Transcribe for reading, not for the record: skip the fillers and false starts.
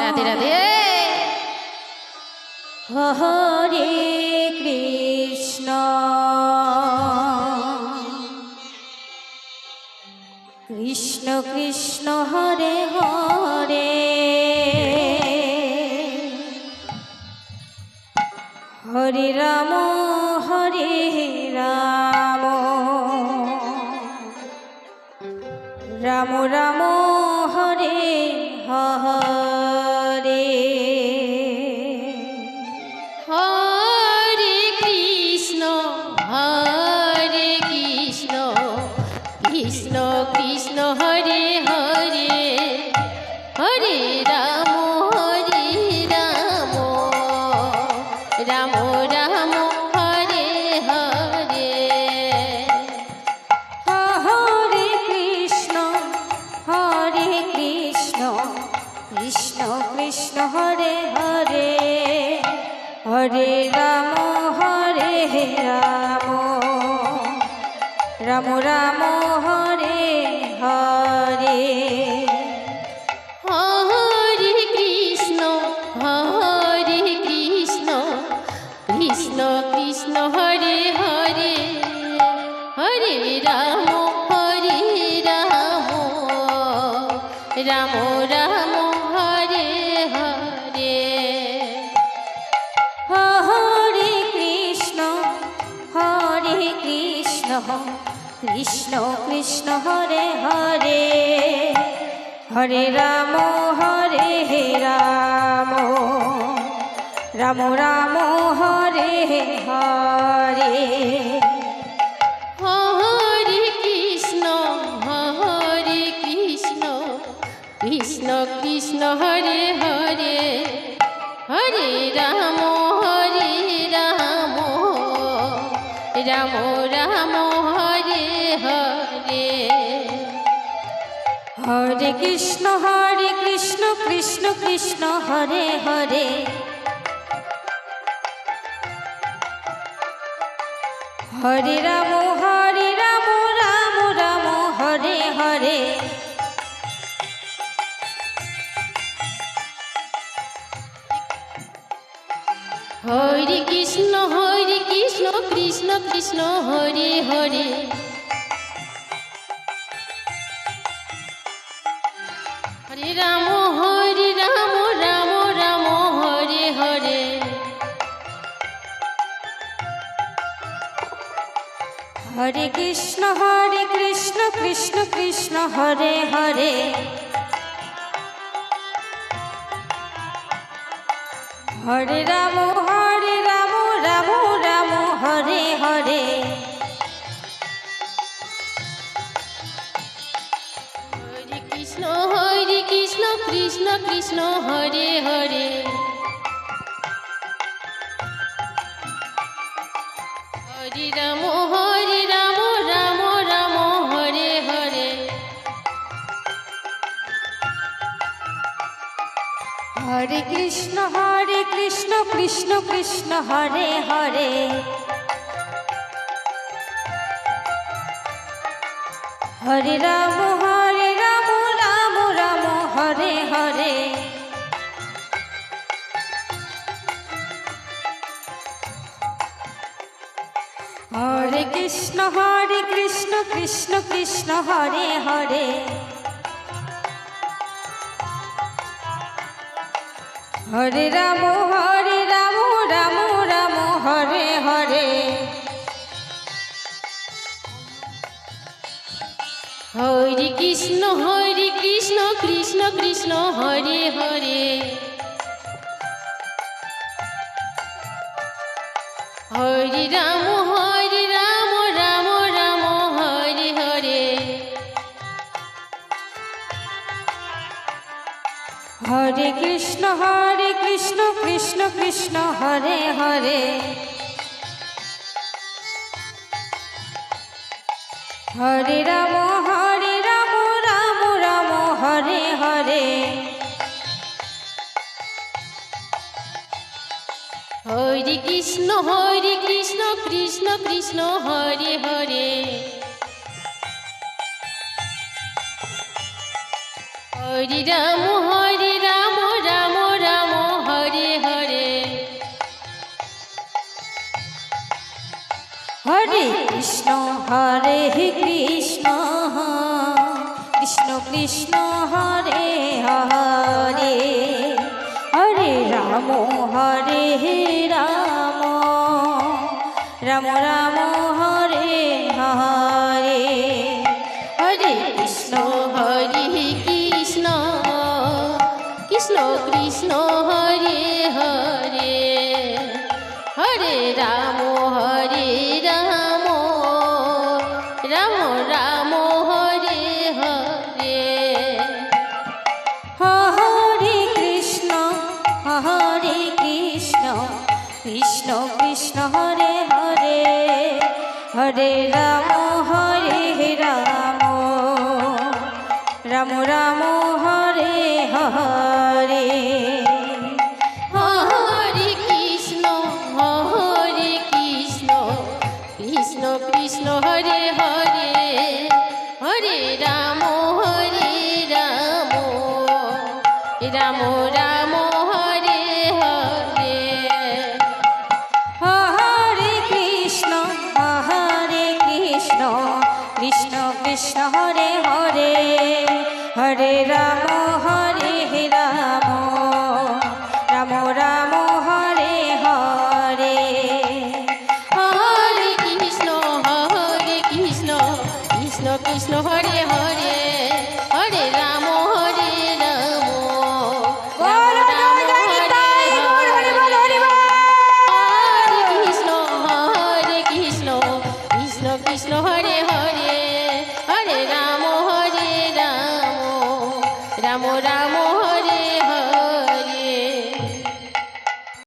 Radhe Radhe. Hare Krishna Krishna Krishna Hare Hare Hare Ram Ram Ram Hare Hare. Hare Krishna Krishna Krishna Hare Hare Hare Ram Ram Ram Hare Hare. Hare Krishna Krishna Krishna Hare Hare Hare Ram Ram Ram Hare Hare. Hare Krishna Krishna Krishna Hare Hare Hare Ram Ram Ram Hare Hare. Hare Krishna Krishna Krishna Hare Hare Hare Ram Ram Ram Hare Hare. Hare Krishna Krishna Krishna Hare Hare Hare Ram Ram Ram Hare Hare. Hare Krishna Krishna Krishna Hare Hare Hare Ram Ram Ram Hare Hare. Hare Krishna Krishna Krishna Hare Hare Hare Ram Ram Ram Hare Hare. Hare Krishna Krishna Krishna Hare Hare Hare Ram Ram Ram Hare Hare. Hare Krishna Krishna Krishna Hare Hare Hare Ram Ram Ram Hare Hare. Hare Krishna Krishna Krishna Hare Hare Hare Ram Ram Ram Hare Hare. Hare Krishna Krishna Krishna Hare Hare Hare Ram Ram Ram Hare Hare. Hare Krishna Krishna Krishna Hare Hare Hare Ram Ram Ram Hare Hare. Hare Krishna Krishna Krishna Hare Hare Hare Ram Ram Ram Hare Hare. Hare Krishna Krishna Krishna Hare Hare Hare Ram Ram Krishna Hare Hare Hare Ram Hare Ram Ram Ram Hare Hare Hare Krishna Hare Krishna Krishna Krishna Hare Hare Hare Ram Ram Ram Hare Hare Hare Krishna Krishna Krishna Hare Hare Hare Ram Ram Ram Ram Hare Hare Hare Krishna Krishna Krishna Hare Hare Hare Ram Ram Ram